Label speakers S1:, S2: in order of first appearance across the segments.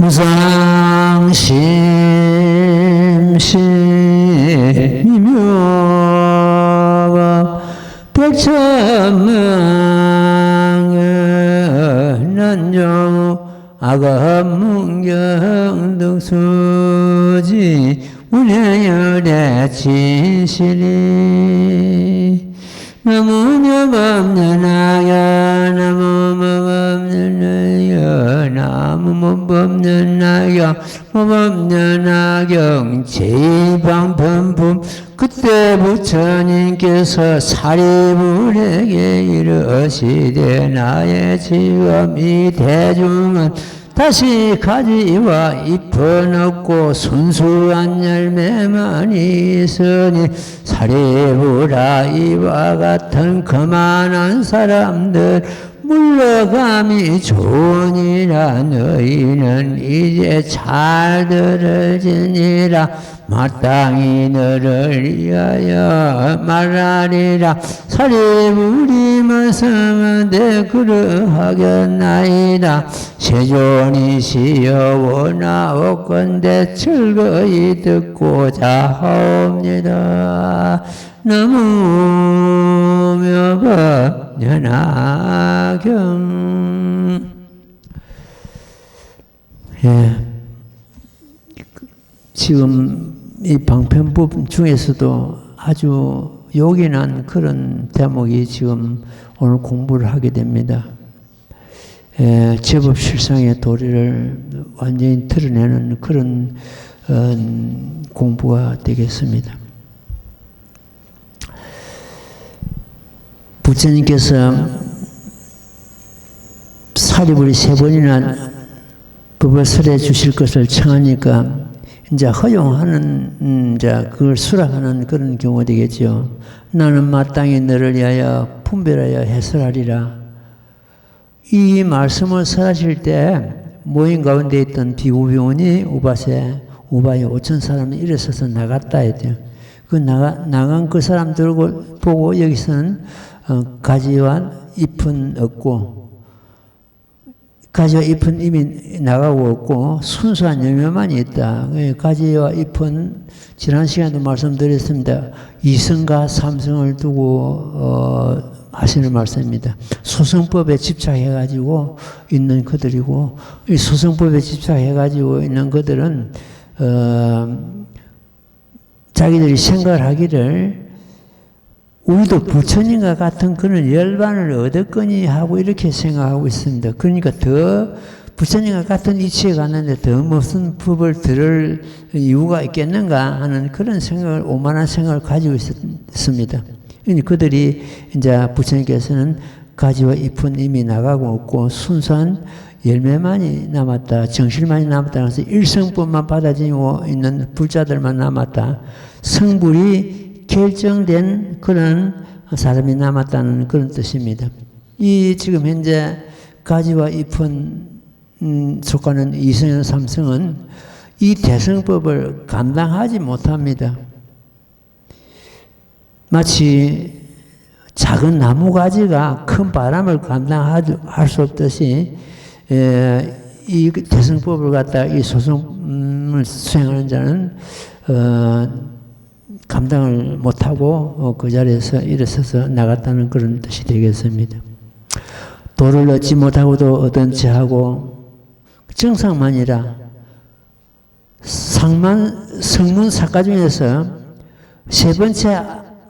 S1: 무상심심이묘 백천망연난정 아감문경덕수지 운해열의 진실이 나무녀 없는 아야 나무 없는 아야 나무 없는 아야 없는 아경 제방품품 그때 부처님께서 사리불에게 이르시되 나의 지금 이 대중은 다시 가지와 잎은 없고 순수한 열매만 있으니 사리불아 이와 같은 거만한 사람들 물러감이 좋으니라. 너희는 이제 잘 들을지니라. 마땅히 너를 위하여 말하리라. 사리불이 말씀한데 그러하겠나이다. 세존이시여 원하옵건대 즐거이 듣고자 하옵니다. 나무묘법연하경. 예. 지금 이 방편법 중에서도 아주 요긴한 그런 대목이 지금 오늘 공부를 하게 됩니다. 제법 실상의 도리를 완전히 드러내는 그런 공부가 되겠습니다. 부처님께서 사리불이 3번이나 법을 설해 주실 것을 청하니까 이제 허용하는, 이제 그걸 수락하는 그런 경우가 되겠죠. 나는 마땅히 너를 위하여 분별하여 해설하리라. 이 말씀을 설하실 때 모임 가운데 있던 비구비원이 우바에 5천 사람이 일어서서 나갔다 했대요. 그 나간 그 사람들 보고 여기서는 가지와 잎은 없고, 가지와 잎은 이미 나가고 없고 순수한 열매만 있다. 가지와 잎은 지난 시간에도 말씀드렸습니다. 2성과 3성을 두고 하시는 말씀입니다. 소성법에 집착해가지고 있는 그들이고, 이 소성법에 집착해가지고 있는 그들은 자기들이 생각을 하기를 우리도 부처님과 같은 그런 열반을 얻었거니 하고 이렇게 생각하고 있습니다. 그러니까 더 부처님과 같은 이치에 갔는데 더 무슨 법을 들을 이유가 있겠는가 하는 그런 생각을, 오만한 생각을 가지고 있습니다. 그들이 이제 부처님께서는 가지와 잎은 이미 나가고 없고 순수한 열매만이 남았다, 정실만이 남았다. 그래서 일성법만 받아지고 있는 불자들만 남았다. 성불이 결정된 그런 사람이 남았다는 그런 뜻입니다. 이 지금 현재 가지와 잎은 속하는 2성이나 3성은 이 대성법을 감당하지 못합니다. 마치 작은 나무가지가 큰 바람을 감당할 수 없듯이 이 대성법을 갖다가 이 소성을 수행하는 자는 감당을 못하고 그 자리에서 일어서서 나갔다는 그런 뜻이 되겠습니다. 도를 얻지 못하고도 얻은 체하고 정상만이라 성문 사가 중에서 세 번째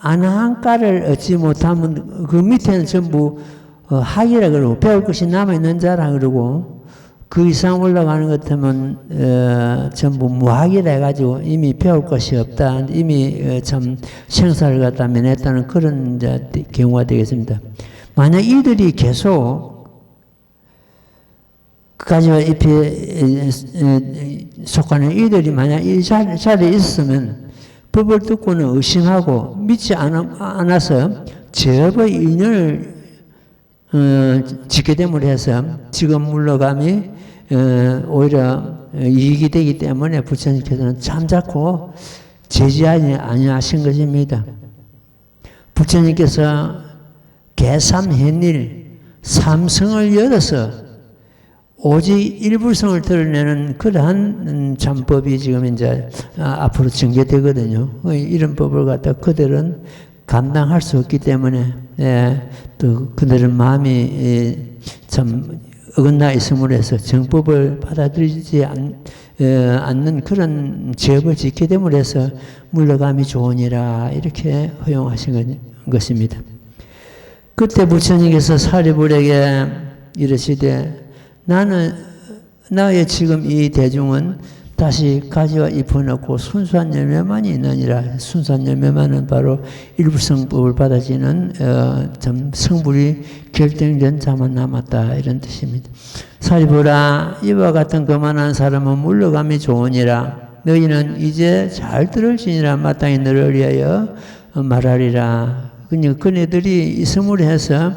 S1: 아나한가를 얻지 못하면 그 밑에는 전부 학이라 그러고 배울 것이 남아있는 자라 그러고 그 이상 올라가는 것 같으면 전부 무학이라 해가지고 이미 배울 것이 없다. 이미 참 생사를 갖다 면했다는 그런 경우가 되겠습니다. 만약 이들이 계속 가지와 잎에 속하는 이들이 만약 이 자리에 있었으면 법을 듣고는 의심하고 믿지 않아서 제법의 인연을 짓게 됨으로 해서 지금 물러감이 오히려 이익이 되기 때문에 부처님께서는 잠자코 제지하지 아니하신 것입니다. 부처님께서 개삼현일 삼성을 열어서 오직 일불성을 드러내는 그러한 참법이 지금 이제 앞으로 전개되거든요. 이런 법을 갖다 그들은 감당할 수 없기 때문에 또 그들은 마음이 참 어긋나 있음으로 해서 정법을 받아들이지 않는 그런 죄업을 짓게 됨으로 해서 물러감이 좋으니라 이렇게 허용하신 것입니다. 그때 부처님께서 사리불에게 이르시되 나의 지금 이 대중은 다시 가지와 잎을 넣고 순수한 열매만이 있느니라. 순수한 열매만은 바로 일불성법을 받아지는 참 성불이 결정된 자만 남았다 이런 뜻입니다. 사리불아 이와 같은 거만한 사람은 물러감이 좋으니라. 너희는 이제 잘 들을지니라. 마땅히 너를 위하여 말하리라. 그러니까 그네들이 있음으로 해서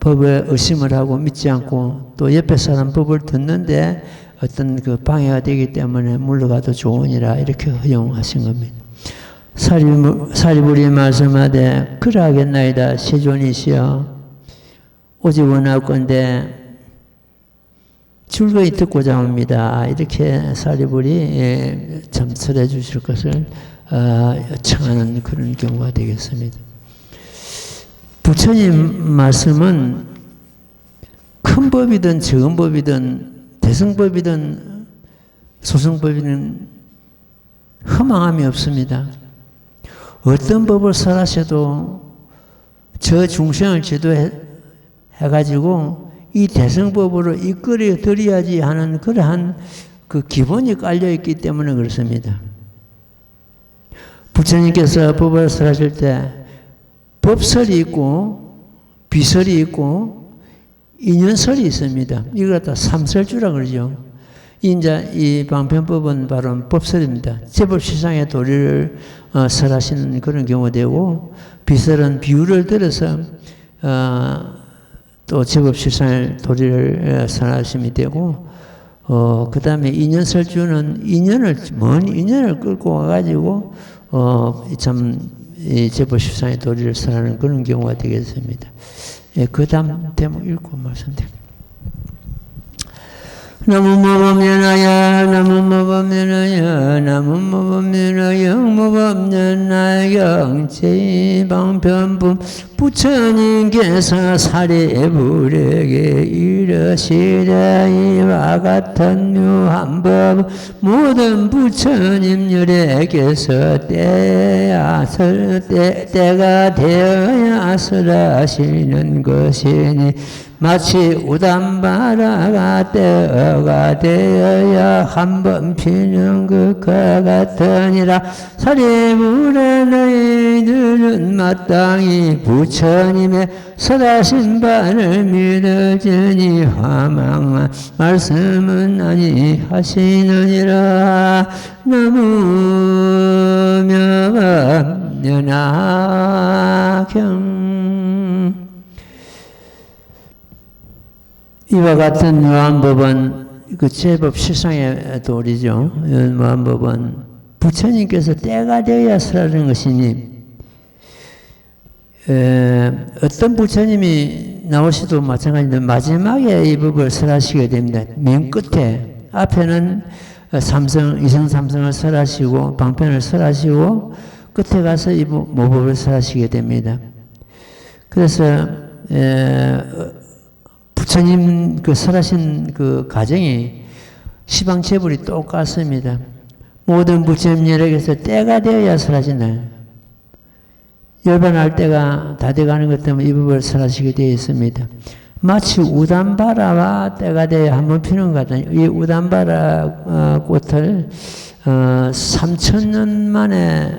S1: 법에 의심을 하고 믿지 않고 또 옆에 사람 법을 듣는데 어떤 그 방해가 되기 때문에 물러가도 좋으니라 이렇게 허용하신 겁니다. 사리불이 말씀하되 그러하겠나이다. 세존이시여 오직 원하건대 즐거이 듣고자 합니다. 이렇게 사리불이 참 설해 주실 것을 청하는 그런 경우가 되겠습니다. 부처님 말씀은 큰 법이든 적은 법이든 대승법이든 소승법이든 허망함이 없습니다. 어떤 법을 설하셔도 저 중생을 지도해가지고 이 대승법으로 이끌어 드려야지 하는 그러한 그 기본이 깔려있기 때문에 그렇습니다. 부처님께서 법을 설하실 때 법설이 있고 비설이 있고 인연설이 있습니다. 이걸 갖다 삼설주라 그러죠. 이제 이 방편법은 바로 법설입니다. 제법시상의 도리를 설하시는 그런 경우가 되고 비설은 비유를 들어서 또 제법시상의 도리를 설하심이 되고 그 다음에 인연설주는 먼 인연을 끌고 와가지고 이 제법시상의 도리를 설하는 그런 경우가 되겠습니다. 그 다음 대목 읽고 말씀드립니다. 나무모범연하여 나무모범연하여 나무모범연하여 무범연하여 영제방편품 부처님께서 사리불에게 이르시되 이와 같은 묘한 법 모든 부처님들에게서 때가 되어야 설하시는 것이니 마치 우담바라가 때가 되어야 한번 피는 것과 같으니라. 사리불의 너희들은 마땅히 부처님의 설하신 바를 믿어지니 화망한 말씀은 아니하시느니라. 나무명합연하경 이와 같은 묘한법은 그 제법 실상의 도리죠. 묘한법은 부처님께서 때가 되어야 설하는 것이니 어떤 부처님이 나오시도 마찬가지인데 마지막에 이 법을 설하시게 됩니다. 맨 끝에 앞에는 이성 삼성을 설하시고 방편을 설하시고 끝에 가서 이 모법을 설하시게 됩니다. 그래서 부처님 그 설하신 그 과정이 시방체불이 똑같습니다. 모든 부처님에게서 때가 되어야 설하시나요? 열반할 때가 다 돼가는 것 때문에 이 법을 설하시게 되어 있습니다. 마치 우담바라와 때가 되어야 한번 피는 것 같아요. 이 우담바라 꽃을 3,000년 만에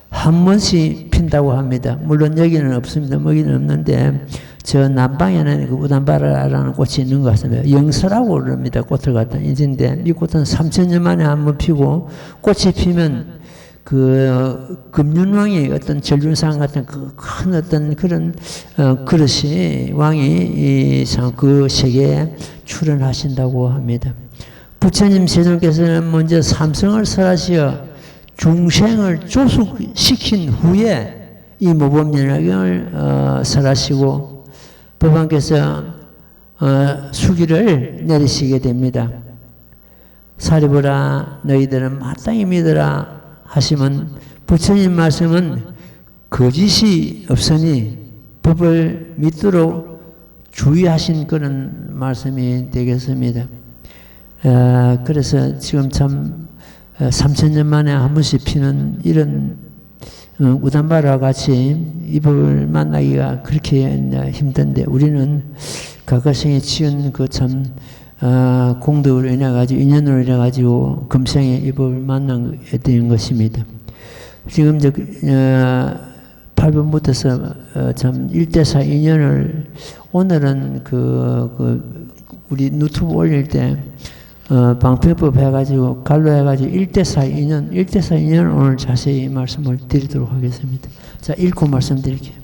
S1: 한 번씩 핀다고 합니다. 물론 여기는 없습니다. 여기는 없는데 저 남방에는 그 우담바라라는 꽃이 있는 것 같습니다. 영서라고 그럽니다. 꽃을 갖다 인진데 이 꽃은 3,000년 만에 한 번 피고 꽃이 피면 그 금륜왕이 어떤 전륜상 같은 그 큰 어떤 그런 그릇이 왕이 그 세계에 출현하신다고 합니다. 부처님 세존께서는 먼저 삼성을 설하시어 중생을 조숙시킨 후에 이 모범연화경을 설하시고 법왕께서 수기를 내리시게 됩니다. 사리보라 너희들은 마땅히 믿으라 하시면 부처님 말씀은 거짓이 없으니 법을 믿도록 주의하신 그런 말씀이 되겠습니다. 그래서 지금 참 3000년 만에 한 번씩 피는 이런 우담바라와 같이 이 법을 만나기가 그렇게 힘든데 우리는 가가생에 지은 그 참 공덕으로 인해 가지고 인연으로 인해 가지고 금생에 이 법을 만나게 된 것입니다. 지금 8번부터서 참 1대4 인연을 오늘은 우리 유튜브 올릴 때 방패법 해가지고 갈로 해가지고 1대4 인연을 오늘 자세히 말씀을 드리도록 하겠습니다. 자, 읽고 말씀드릴게요.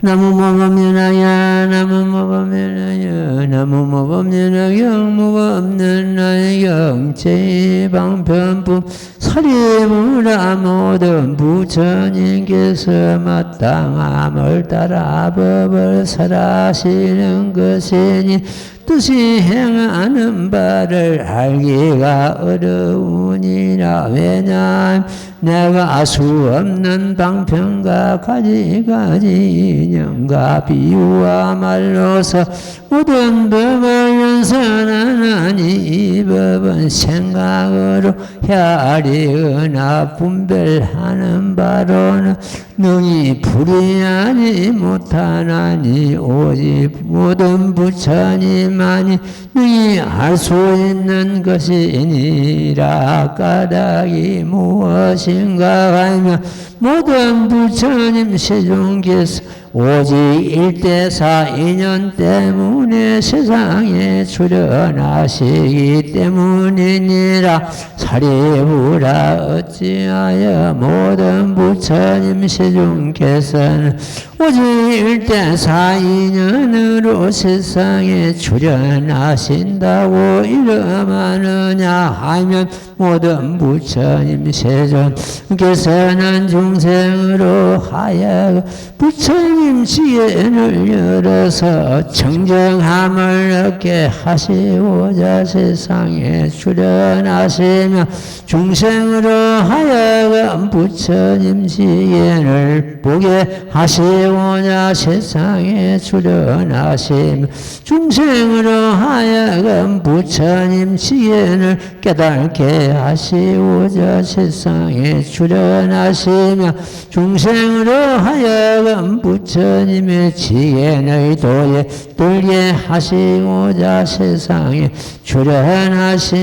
S1: 나무모범연하야 나무모범연하야 나무모범연하 영무가 없는 나의 영체 방편품 사리무라 모든 부처님께서 마땅함을 따라 법을 설하시는 것이니 뜻이 행하는 바를 알기가 어려우니라. 왜냐하면 내가 수 없는 방편과 가지가지 인연과 비유와 말로서 모든 법을 연선하나니 이 법은 생각으로 헤아리거나 분별하는 바로는 능히 풀이하지 못하나니 오직 모든 부처님만이 능히 알 수 있는 것이니라. 까닭이 무엇인가 하면 모든 부처님 세종께서 오직 1대4 인연 때문에 세상에 출현하시기 때문이니라. 사리부라 어찌하여 모든 부처님 세종께서는 오직 1대4 인연으로 세상에 출현하신다고 이름하느냐 하면 모든 부처님 세종께서는 중생으로 하여금 부처님 지혜를 열어서 청정함을 얻게 하시고자 세상에 출현하시며 중생으로 하여금 부처님 지혜를 보게 하시고자 세상에 출현하시며 중생으로 하여금 부처님 지혜를 깨닫게 하시고자 세상에 출현하시며 중생으로 하여금 부처님의 지혜의 도에 들게 하시고자 세상에 출현하시느니라.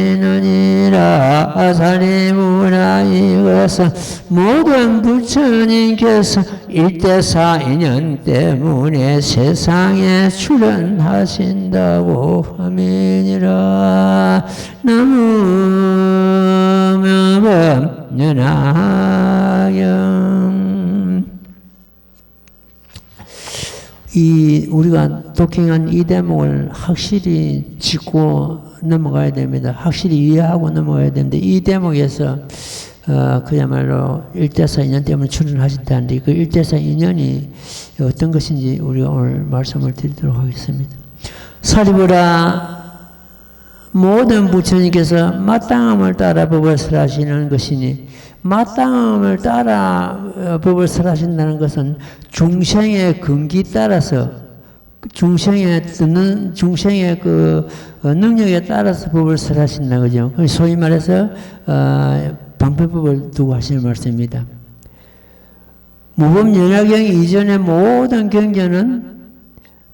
S1: 사리부라 이것은 모든 부처님께서 1대4 인연 때문에 세상에 출현하신다고 함이니라. 나무명법연하경. 우리가 독행한 이 대목을 확실히 짚고 넘어가야 됩니다. 확실히 이해하고 넘어가야 되는데 이 대목에서 그야말로 1대4 인연 때문에 출현하신다는데 그 1대4 인연이 어떤 것인지 우리가 오늘 말씀을 드리도록 하겠습니다. 사리부라 모든 부처님께서 마땅함을 따라 법을 설하시는 것이니 마땅함을 따라 법을 설하신다는 것은 중생의 근기 따라서 중생의 그 능력에 따라서 법을 설하신다는 거죠. 소위 말해서 방패법을 두고 하시는 말씀입니다. 무법연화경 이전의 모든 경전은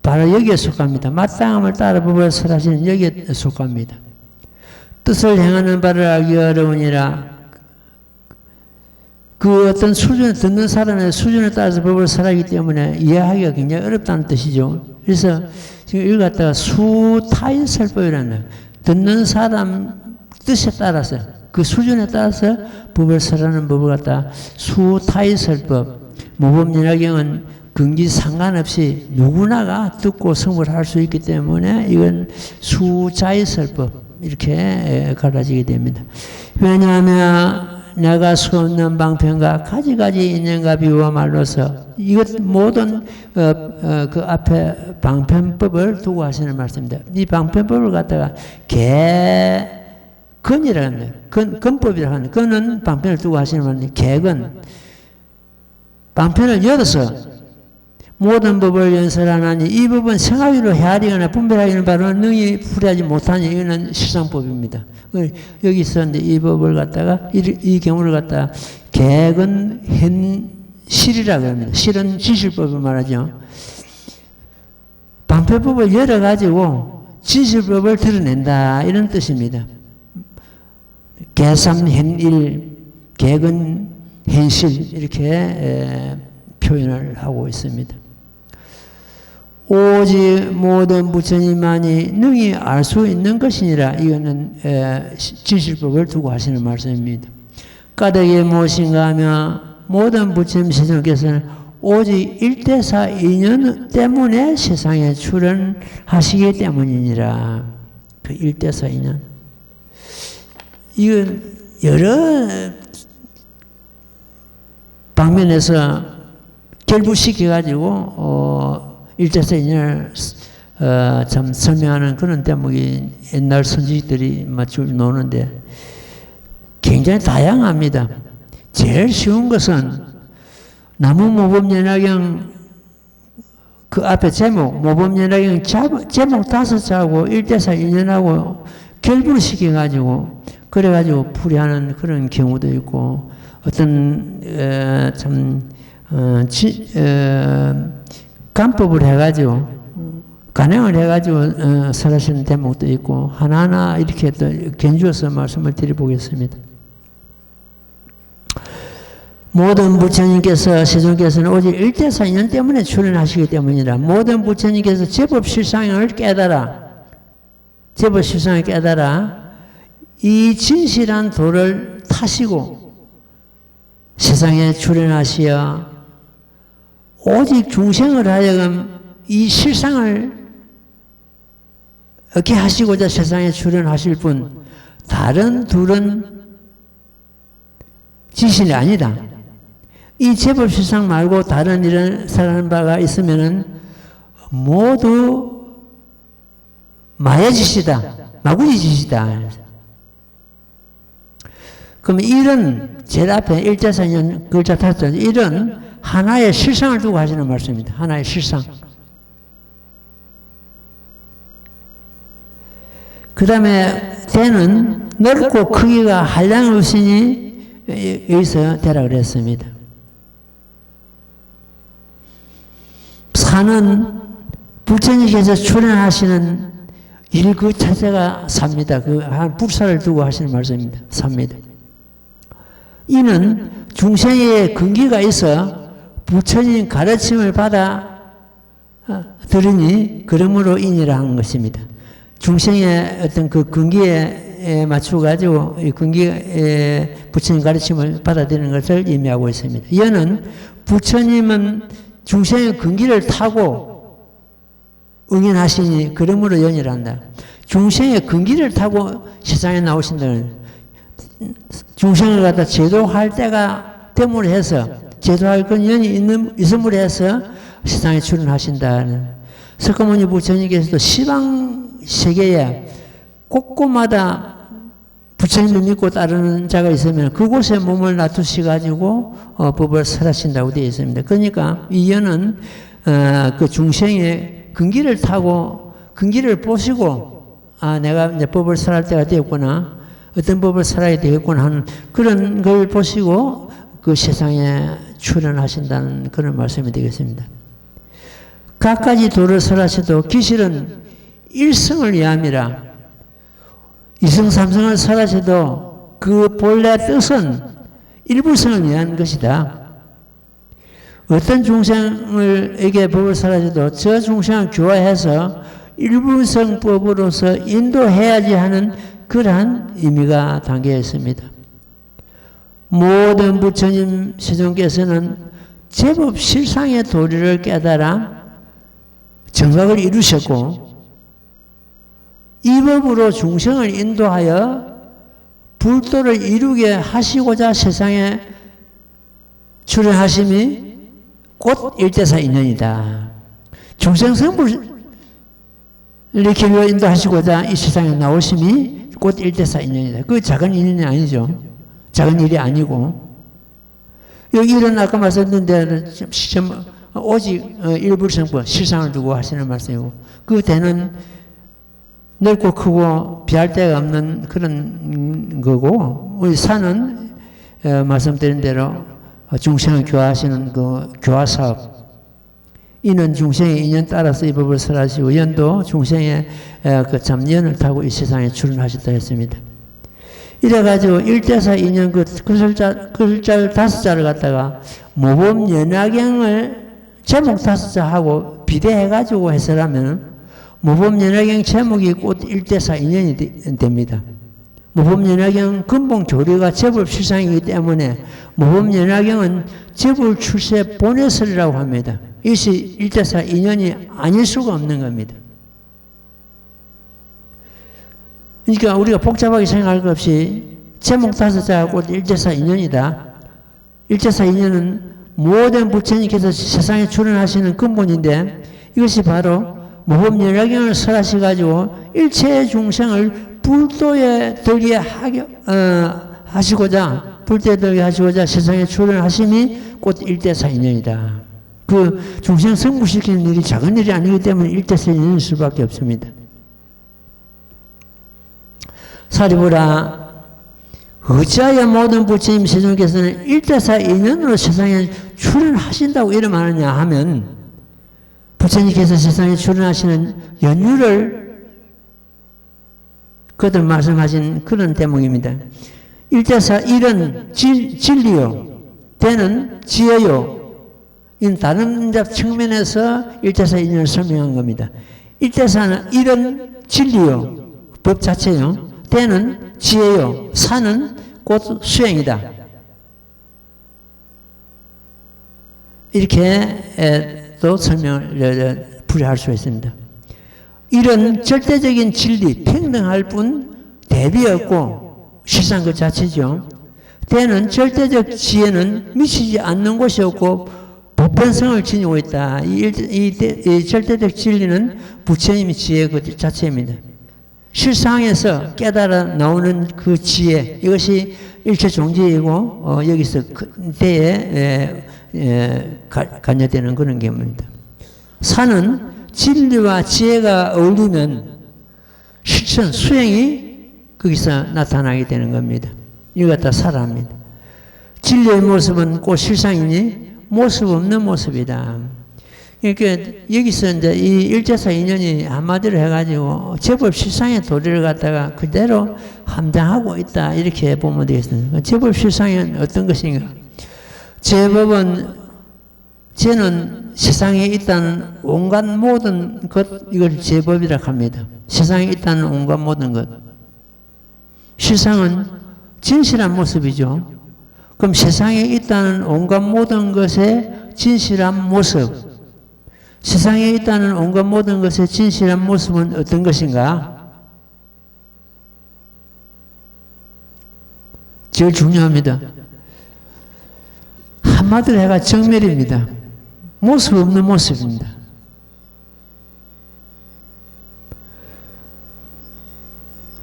S1: 바로 여기에 속합니다. 마땅함을 따라 법을 설하시는 여기에 속합니다. 뜻을 행하는 바를 알기 어려우니라. 그 어떤 수준, 듣는 사람의 수준에 따라서 법을 설하기 때문에 이해하기가 굉장히 어렵다는 뜻이죠. 그래서 지금 읽었다가 수타인설법이라는 듣는 사람 뜻에 따라서 그 수준에 따라서 법을 설하는 법을 갖다 수타인설법. 무법연화경은 근기 상관없이 누구나가 듣고 성불할 수 있기 때문에 이건 수자의설법 이렇게 갈라지게 됩니다. 왜냐하면 내가 수없는 방편과 가지가지 인연과 비유와 말로서 이것 모든 그 앞에 방편법을 두고 하시는 말씀입니다. 이 방편법을 갖다가 개근이라고 합니다. 근법이라고 합니다. 근은 방편을 두고 하시는 말입니다. 개근. 방편을 열어서 모든 법을 연설하나니 이 법은 생하기로 헤아리거나 분별하기는 바로 능히 풀이하지 못하니 이거는 실상법입니다. 여기서 이 법을 갖다가 이 경우를 갖다가 개근현실이라고 합니다. 실은 진실법을 말하죠. 방편법을 열어가지고 진실법을 드러낸다 이런 뜻입니다. 개삼현일, 개근현실 이렇게 표현을 하고 있습니다. 오직 모든 부처님만이 능히 알 수 있는 것이니라. 이거는 진실법을 두고 하시는 말씀입니다. 까닭이 무엇인가 하며 모든 부처님 세존께서는 오직 일대사 인연 때문에 세상에 출현하시기 때문이니라. 그 일대사 인연. 이건 여러 방면에서 결부시켜가지고 일대사 인연을 참 설명하는 그런 대목이 옛날 선지들이 줄 노는데 굉장히 다양합니다. 제일 쉬운 것은 나무모범연화경 그 앞에 제목, 모범연화경 제목 5자하고 일대사 인연하고 결부를 시켜가지고 그래가지고 풀이하는 그런 경우도 있고 어떤 간법을 해가지고 간행을 해가지고 설하시는 대목도 있고 하나하나 이렇게 또 견주어서 말씀을 드려보겠습니다. 모든 부처님께서 세존께서는 오직 일대사 인연 때문에 출현하시기 때문이라. 모든 부처님께서 제법 실상을 깨달아 이 진실한 도를 타시고 세상에 출현하시어 오직 중생을 하여금 이 실상을 얻게 하시고자 세상에 출현하실 뿐 다른 둘은 지신이 아니다. 이 제법 실상 말고 다른 일을 살아가는 바가 있으면은 모두 마야짓이다. 마구지짓이다. 그럼 일은 제일 앞에 일자사년 글자 5자 일은 하나의 실상을 두고 하시는 말씀입니다. 하나의 실상. 그 다음에 대는 넓고 크기가 한량 없으니 여기서 대라 그랬습니다. 산은 부처님께서 출현하시는 일 그 자체가 삽니다. 그 한 불사를 두고 하시는 말씀입니다. 삽니다. 이는 중생의 근기가 있어 부처님 가르침을 받아 들으니 그러므로 인이라 하는 것입니다. 중생의 어떤 그 근기에 맞춰가지고 이 근기에 부처님 가르침을 받아들이는 것을 의미하고 있습니다. 이는 부처님은 중생의 근기를 타고 응연하시니 그러므로 연이란다. 중생의 근기를 타고 세상에 나오신다는 중생을 갖다 제도할 때가 됨으로 해서 제도할 근연이 있음으로 해서 세상에 출현하신다는 석가모니 부처님께서도 시방 세계에 곳곳마다 부처님을 믿고 따르는 자가 있으면 그곳에 몸을 놔두시가지고 법을 설하신다고 되어 있습니다. 그러니까 이 연은 그 중생의 근기를 타고 근기를 보시고 내가 이제 법을 설할 때가 되었구나, 어떤 법을 설해야 되겠구나 하는 그런 걸 보시고 그 세상에 출현하신다는 그런 말씀이 되겠습니다. 갖가지 도를 설하셔도 기실은 일성을 위함이라. 이성 삼성을 설하셔도 그 본래 뜻은 일부성을 위한 것이다. 어떤 중생에게 법을 설하셔도 저 중생을 교화해서 일부성법으로서 인도해야지 하는 그러한 의미가 담겨 있습니다. 모든 부처님 세존께서는 제법 실상의 도리를 깨달아 정각을 이루셨고 이 법으로 중생을 인도하여 불도를 이루게 하시고자 세상에 출현하심이 곧 일대사 인연이다. 중생성불 길로 인도하시고자 이 세상에 나오심이 곧 일대사 인연이다. 그 작은 인연이 아니죠. 작은 일이 아니고. 여기 이런 아까 말씀드린 시점 오직 일불성부 실상을 두고 하시는 말씀이고 그 대는 넓고 크고 비할 데가 없는 그런 거고 우리 산은 말씀드린 대로 중생을 교화하시는 그 교화사업 이는 중생의 인연 따라서 이 법을 설하시고 연도 중생의 그 참연을 타고 이 세상에 출현하셨다 했습니다. 이래가지고 일대사 인연 그 글자 다섯 자를 갖다가 모범 연화경을 제목 다섯 자 하고 비례해가지고 해설하면 모범 연화경 제목이 곧 일대사 인연이 됩니다. 모범 연화경 근본 교리가 제법 실상이기 때문에 모범 연화경은 제법 출세 본해설이라고 합니다. 이것이 일대사 인연이 아닐 수가 없는 겁니다. 그러니까 우리가 복잡하게 생각할 것 없이 제목 다섯 자가 곧 일대사 인연이다. 일대사 인연은 모든 부처님께서 세상에 출현하시는 근본인데 이것이 바로 모범 연화경을 설하셔가지고 일체 중생을 불도에 들게 하시고자 불도에 들게 하시고자 세상에 출현하심이 곧 일대사 인연이다. 그 중생 성불시키는 일이 작은 일이 아니기 때문에 일대사 인연일 수밖에 없습니다. 사리부라 어찌하여 모든 부처님 세존께서는 일대사 인연으로 세상에 출현하신다고 이름 하느냐 하면 부처님께서 세상에 출현하시는 연유를 그들 말씀하신 그런 대목입니다. 일대사 일은 진리요 대는 지혜요 이 다른 측면에서 일대사 인연을 설명한 겁니다. 일대사는 일은 진리요 법 자체요 대는 지혜요 사는 곧 수행이다. 이렇게 또 설명을 풀이할 수 있습니다. 이런 절대적인 진리, 평등할 뿐 대비 없고 실상 그 자체죠. 대는 절대적 지혜는 미치지 않는 곳이 없고 보편성을 지니고 있다. 이 절대적 진리는 부처님의 지혜 그 자체입니다. 실상에서 깨달아 나오는 그 지혜 이것이 일체 종지이고 여기서 대에 관여되는 그런 경우입니다. 산은 진리와 지혜가 어울리면 실천 수행이 거기서 나타나게 되는 겁니다. 이거 갖다 살아합니다. 진리의 모습은 꼭 실상이니 모습 없는 모습이다. 그러니까 여기서 이제 이 일제사 인연이 한마디로 해가지고 제법 실상의 도리를 갖다가 그대로 함장하고 있다 이렇게 보면 되겠습니다. 제법 실상은 어떤 것인가? 제법은 죄는 세상에 있다는 온갖 모든 것 이걸 제법이라고 합니다. 세상에 있다는 온갖 모든 것. 실상은 진실한 모습이죠. 그럼 세상에 있다는 온갖 모든 것의 진실한 모습. 세상에 있다는 온갖 모든 것의 진실한 모습은 어떤 것인가? 제일 중요합니다. 한마디로 해가 정멸입니다. 모습 없는 모습입니다.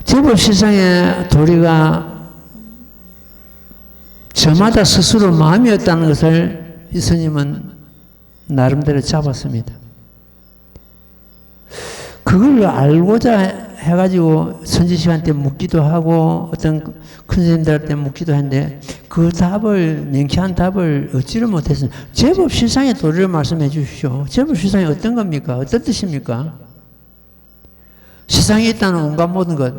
S1: 제법 세상의 도리가 저마다 스스로 마음이 없다는 것을 이 스님은 나름대로 잡았습니다. 그걸 알고자 해가지고 선지식한테 묻기도 하고 어떤 큰 스님들한테 묻기도 했는데 그 답을 명쾌한 답을 얻지를 못했습니다. 제법 실상의 도리를 말씀해 주십시오. 제법 실상이 어떤 겁니까? 어떤 뜻입니까? 세상에 있다는 온갖 모든 것.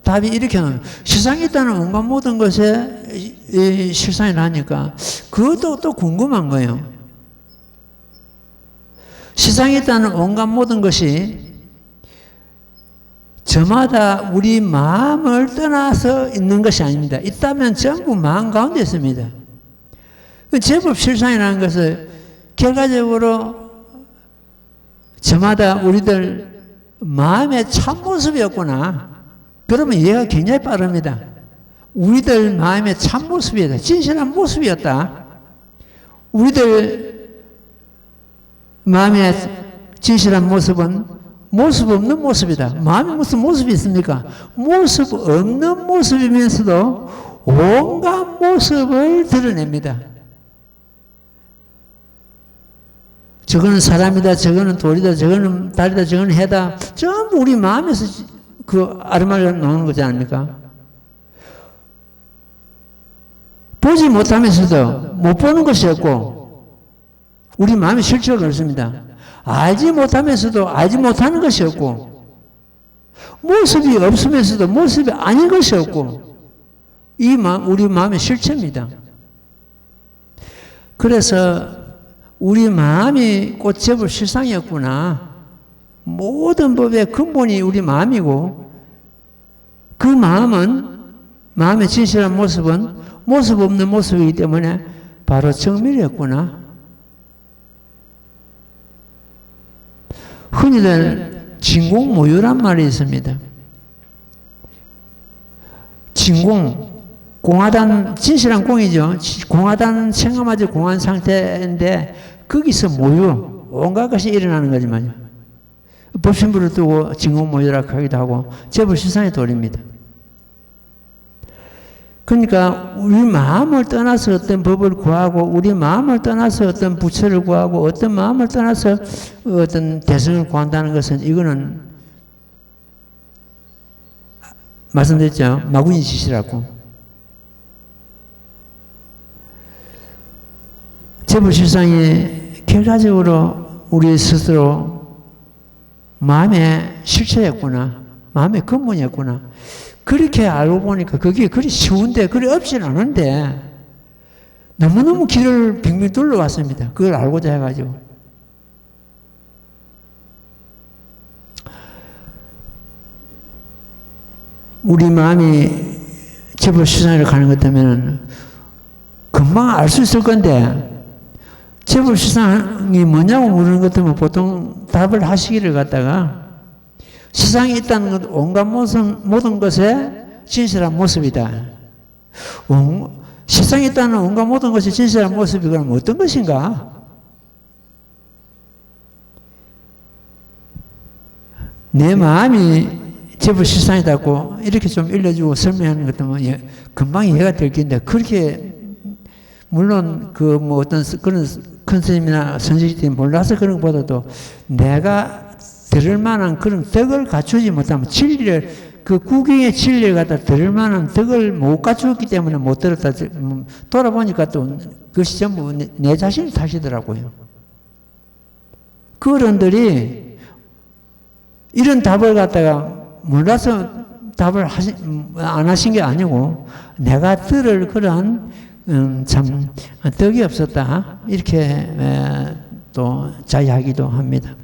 S1: 답이 이렇게 나옵니다. 세상에 있다는 온갖 모든 것에 실상이 나니까 그것도 또 궁금한 거예요. 세상에 있다는 온갖 모든 것이 저마다 우리 마음을 떠나서 있는 것이 아닙니다. 있다면 전부 마음 가운데 있습니다. 제법 실상이라는 것을 결과적으로 저마다 우리들 마음의 참모습이었구나. 그러면 이해가 굉장히 빠릅니다. 우리들 마음의 참모습이었다. 진실한 모습이었다. 우리들 마음의 진실한 모습은 모습 없는 모습이다. 마음에 무슨 모습이 있습니까? 모습 없는 모습이면서도 온갖 모습을 드러냅니다. 저거는 사람이다, 저거는 돌이다, 저거는 달이다, 저거는 해다. 전부 우리 마음에서 그 아르마리가 나오는 거지 않습니까? 보지 못하면서도 못 보는 것이 없고, 우리 마음에 실체가 그렇습니다. 알지 못하면서도 알지 못하는 것이 없고, 모습이 없으면서도 모습이 아닌 것이 없고, 이 우리 마음의 실체입니다. 그래서 우리 마음이 꽃제불 실상이었구나. 모든 법의 근본이 우리 마음이고, 그 마음은, 마음의 진실한 모습은 모습 없는 모습이기 때문에 바로 정밀이었구나. 흔히들 진공모유란 말이 있습니다. 진공, 공하단, 진실한 공이죠. 공하단 체험하지 공한 상태인데 거기서 모유, 온갖 것이 일어나는 거지만요. 법신부를 두고 진공모유라고 하기도 하고 제불실상의 도리입니다. 그러니까 우리 마음을 떠나서 어떤 법을 구하고 우리 마음을 떠나서 어떤 부처를 구하고 어떤 마음을 떠나서 어떤 대성을 구한다는 것은 이거는 말씀드렸죠. 마구니 짓이라고. 제불실상이 결과적으로 우리 스스로 마음의 실체였구나. 마음의 근본이었구나. 그렇게 알고 보니까 그게 그리 쉬운데, 그리 없진 않은데, 너무너무 길을 빙빙 둘러왔습니다. 그걸 알고자 해가지고. 우리 마음이 제불실상으로 가는 것 때문에 금방 알 수 있을 건데, 제불실상이 뭐냐고 물으는 것 때문에 보통 답을 하시기를 갖다가, 세상에 있다는 것, 온갖 모든 것의 진실한 모습이다. 세상에 있다는 온갖 모든 것의 진실한 모습이 그럼 어떤 것인가? 내 마음이 제불실상이다고 이렇게 좀 일러주고 설명하는 것 때문에 금방 이해가 될 텐데, 그렇게, 물론 그 뭐 어떤 그런 큰 스님이나 선지식들이 몰라서 그런 것보다도 내가 들을 만한 그런 덕을 갖추지 못하면 진리를, 그 구경의 진리를 갖다 들을 만한 덕을 못 갖추었기 때문에 못 들었다. 돌아보니까 또 그것이 전부 내 자신의 탓이더라고요. 그 어른들이 이런 답을 갖다가 몰라서 답을 안 하신 게 아니고 내가 들을 그런 참 덕이 없었다. 이렇게 또 자의하기도 합니다.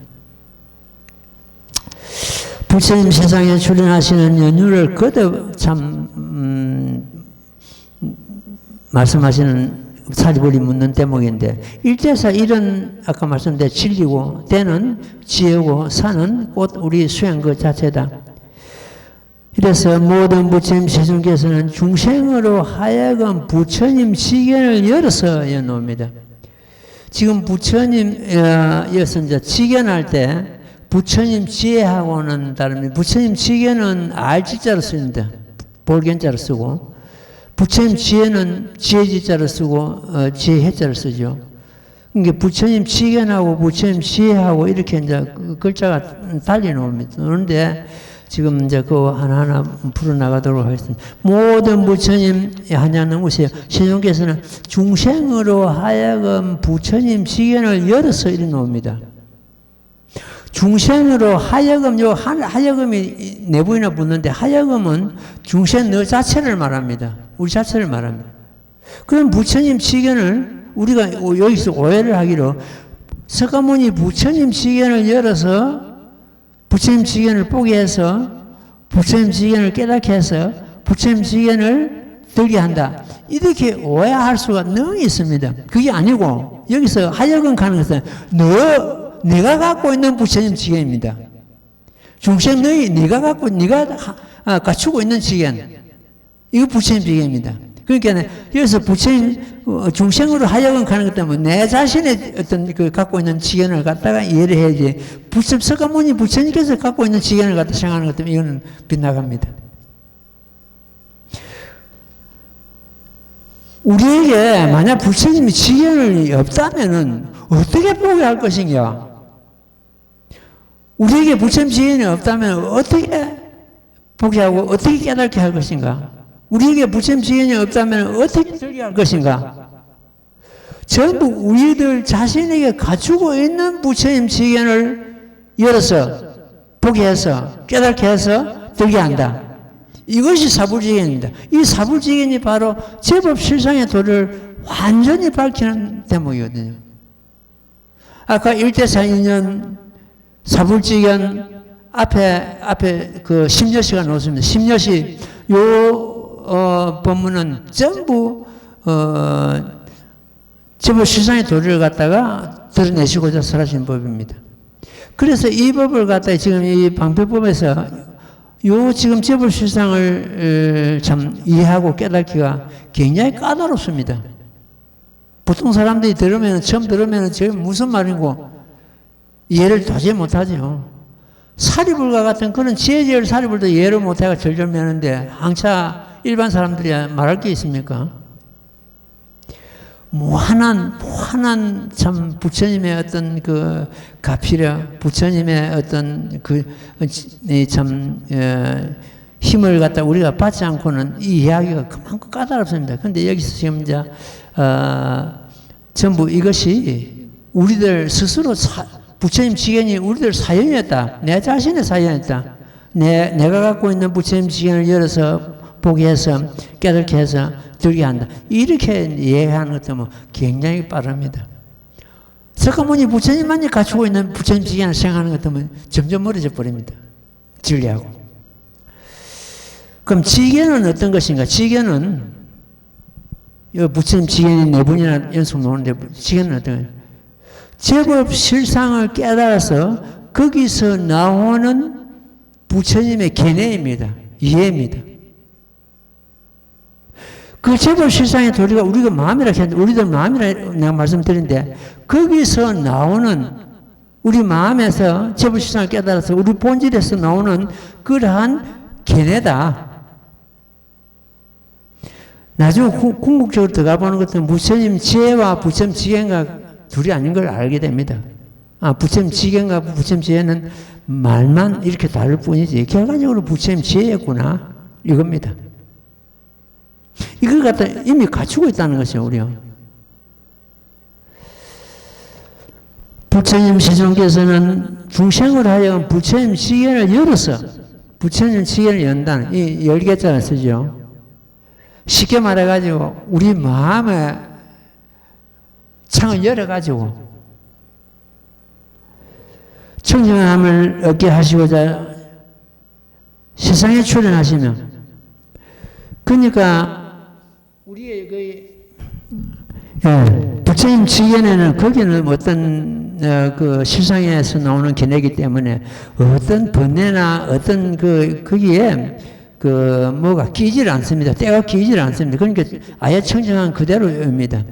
S1: 부처님 세상에 출연하시는 연유를 거듭 말씀하시는 사리불이 묻는 대목인데, 일제사 일은 아까 말씀드린 진리고, 때는 지혜고, 사는 곧 우리 수행 그 자체다. 이래서 모든 부처님 세존께서는 중생으로 하여금 부처님 지견을 열어서 여놓습니다. 지금 부처님이어서 이제 지견할 때 부처님 지혜하고는 다릅니다. 부처님 지혜는 알지자로 씁니다. 볼견자로 쓰고, 부처님 지혜는 지혜지자로 쓰고, 지혜해자로 쓰죠. 그러니까 부처님 지견하고 부처님 지혜하고 이렇게 이제 글자가 달리 나옵니다. 그런데 지금 이제 그거 하나하나 풀어나가도록 하겠습니다. 모든 부처님, 한양 넘으세요. 세존께서는 중생으로 하여금 부처님 지견을 열어서 이래 놓습니다. 중생으로 하여금, 요 하여금이 내부인에 붙는데, 하여금은 중생 너 자체를 말합니다. 우리 자체를 말합니다. 그럼 부처님 지견을 우리가 여기서 오해를 하기로, 석가모니 부처님 지견을 열어서 부처님 지견을 보게 해서 부처님 지견을 깨닫게 해서 부처님 지견을 들게 한다. 이렇게 오해할 수가 능히 있습니다. 그게 아니고 여기서 하여금 가는 것은 내가 갖고 있는 부처님 지견입니다. 중생 너희 네가 갖추고 있는 지견. 이거 부처님 지경입니다. 그러니까 여기서 부처님 중생으로 하여금 가는 것 때문에 내 자신의 어떤 그 갖고 있는 지견을 갖다가 이해를 해야지. 석가모니 부처님께서 갖고 있는 지견을 갖다 생각하는 것 때문에 이거는 빗나갑니다. 우리에게 만약 부처님이 지견이 없다면은 어떻게 포기할 것인가? 우리에게 부처님 지견이 없다면 어떻게 포기하고 어떻게 깨닫게 할 것인가? 우리에게 부처님 지견이 없다면 어떻게 들게 할 것인가? 전부 우리들 자신에게 갖추고 있는 부처님 지견을 열어서 보게 해서 깨닫게 해서 들게 한다. 이것이 사불지견입니다. 이 사불지견이 바로 제법 실상의 도를 완전히 밝히는 대목이거든요. 아까 1대42년 사불지견 앞에 그 심려시가 나왔습니다. 심려시 요 법문은 전부 제법 실상의 도리를 갖다가 드러내시고자 설하신 법입니다. 그래서 이 법을 갖다가 지금 이 방패법에서 요 지금 제법 실상을 참 이해하고 깨닫기가 굉장히 까다롭습니다. 보통 사람들이 처음 들으면 저게 무슨 말이고 이해를 도저히 못하죠. 사리불과 같은 그런 지혜지을 사리불도 이해를 못하고 절절매는데 항차 일반 사람들이 말할 게 있습니까? 무한한 참 부처님의 어떤 그 가피력, 부처님의 어떤 그 참 힘을 갖다 우리가 받지 않고는 이 이야기가 그만큼 까다롭습니다. 그런데 여기서 지금 이제 전부 이것이 우리들 스스로 부처님 지견이 우리들 사연이었다. 내 자신의 사연이었다. 내가 갖고 있는 부처님 지견을 열어서 보게 해서 깨닫게 해서 들게 한다. 이렇게 이해하는 것 때문에 굉장히 빠릅니다. 석가모니 부처님만이 갖추고 있는 부처님 지견을 생각하는 것 때문에 점점 멀어져 버립니다. 진리하고. 그럼 지견은 어떤 것인가? 지견은 부처님 지견이 네 분이나 연속 나오는데 지견은 어떤 거예요? 제법 실상을 깨달아서 거기서 나오는 부처님의 견해입니다. 이해입니다. 그 제법 실상의 도리가 우리가 마음이라 했는데 우리들 마음이라 내가 말씀드린데 거기서 나오는 우리 마음에서 제법 실상을 깨달아서 우리 본질에서 나오는 그러한 견해다. 나중에 궁극적으로 들어가 보는 것은 부처님 지혜와 부처님 지혜가 둘이 아닌 걸 알게 됩니다. 부처님 지혜가 부처님 지혜는 말만 이렇게 다를 뿐이지 결과적으로 부처님 지혜였구나 이겁니다. 이걸 갖다 이미 갖추고 있다는 것이요, 우리요. 부처님 시종께서는 중생으로 하여금 부처님 지견을 열어서 부처님 지견을 연다는 이 열개자를 쓰죠. 쉽게 말해가지고 우리 마음의 창을 열어가지고 청정함을 얻게 하시고자 세상에 출현하시면 그러니까 우리의 부처님 지견에는 거기는 어떤 그 실상에서 나오는 견해이기 때문에 어떤 번뇌나 어떤 거기에 뭐가 끼질 않습니다. 때가 끼질 않습니다. 그러니까 아예 청정한 그대로입니다.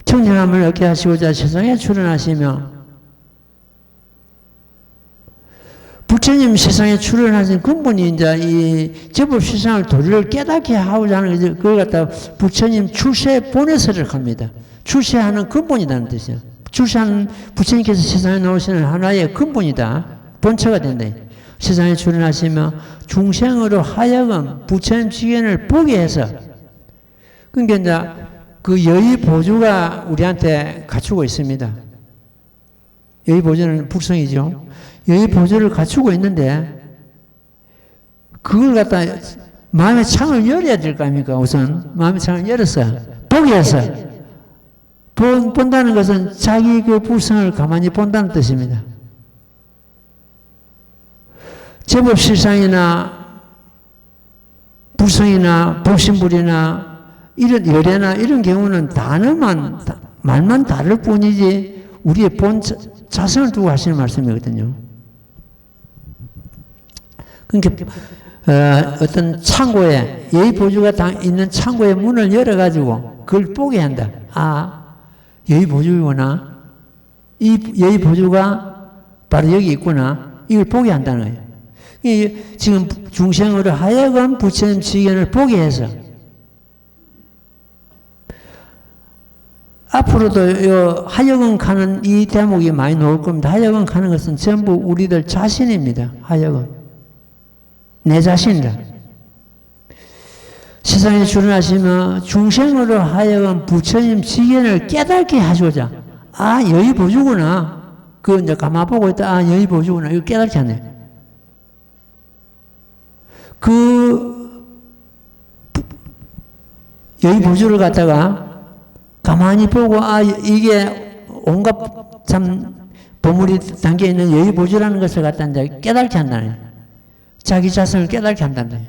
S1: 청정함을 얻게 하시고자 세상에 출현하시며 부처님 세상에 출현하신 근본이 이제 이 제법 실상을 도리를 깨닫게 하고자 하는 거죠. 그걸 갖다가 부처님 출세 본에서를 합니다. 출세하는 근본이라는 뜻이에요. 출세하는 부처님께서 세상에 나오시는 하나의 근본이다. 본처가 된다. 세상에 출현하시며 중생으로 하여금 부처님 지견을 보게 해서 그러니까 이제 그 여의 보조가 우리한테 갖추고 있습니다. 여의 보조는 불성이죠. 여의 보조를 갖추고 있는데 그걸 갖다 마음의 창을 열어야 될 거 아닙니까? 우선 마음의 창을 열어서 보게 해서 본다는 것은 자기 그 불성을 가만히 본다는 뜻입니다. 제법 실상이나 불성이나 복신불이나 이런 열애나 이런 경우는 말만 다를 뿐이지 우리의 본 자성을 두고 하시는 말씀이거든요. 그러니까 어떤 창고에 여의 보조가 있는 창고의 문을 열어가지고 그걸 보게 한다. 아, 여의 보조이구나. 이 여의 보조가 바로 여기 있구나. 이걸 보게 한다는 거예요. 지금 중생으로 하여금 부처님 지견을 보게 해서 앞으로도 하여금 가는 이 대목이 많이 나올 겁니다. 하여금 가는 것은 전부 우리들 자신입니다. 하여금. 내 자신이라. 세상에 출현하시면 중생으로 하여금 부처님 지견을 깨닫게 하시고자. 아, 여의 보주구나. 그거 이제 가만 보고 있다. 아, 여의 보주구나. 이거 깨닫게 하네. 여의 보주를 갖다가 가만히 보고, 아, 이게 온갖 참 보물이 담겨 있는 여의 보주라는 것을 갖다 이제 깨닫게 한다는 거예요. 자기 자신을 깨닫게 한다는 거예요.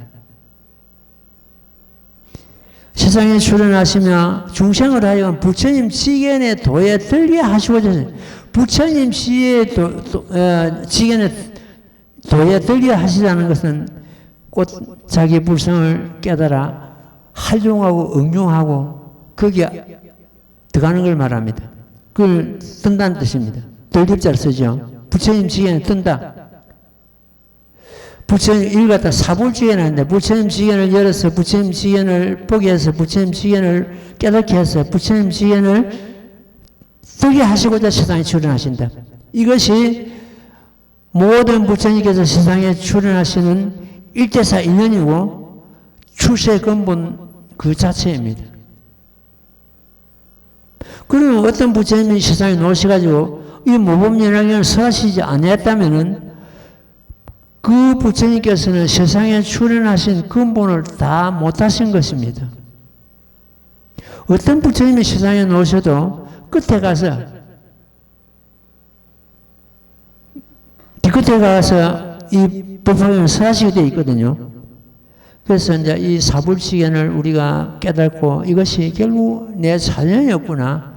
S1: 세상에 출현하시며 중생을 하여금 부처님 지견의 도에 들게 하시고자 부처님 지견의 도에 들게 하시라는 것은 곧 자기 불성을 깨달아 활용하고 응용하고 거기에 들어가는 걸 말합니다. 그걸 뜬다는 뜻입니다. 들립자를 쓰죠. 부처님 지견에 뜬다. 부처님, 이걸 갖다 사불지견을 하는데, 부처님 지견을 열어서 부처님 지견을 보게 해서 부처님 지견을 깨닫게 해서 부처님 지견을 뜨게 하시고자 세상에 출현하신다. 이것이 모든 부처님께서 세상에 출현하시는 일대사 인연이고 출세 근본 그 자체입니다. 그러면 어떤 부처님이 세상에 놓으셔가지고 이 모범연합을 설하시지 않았다면은 그 부처님께서는 세상에 출현하신 근본을 다 못하신 것입니다. 어떤 부처님이 세상에 놓으셔도 끝에 가서 이 법화경을 설하시게 되어 있거든요. 그래서 이제 이 사불지견을 우리가 깨닫고 이것이 결국 내 자연이었구나.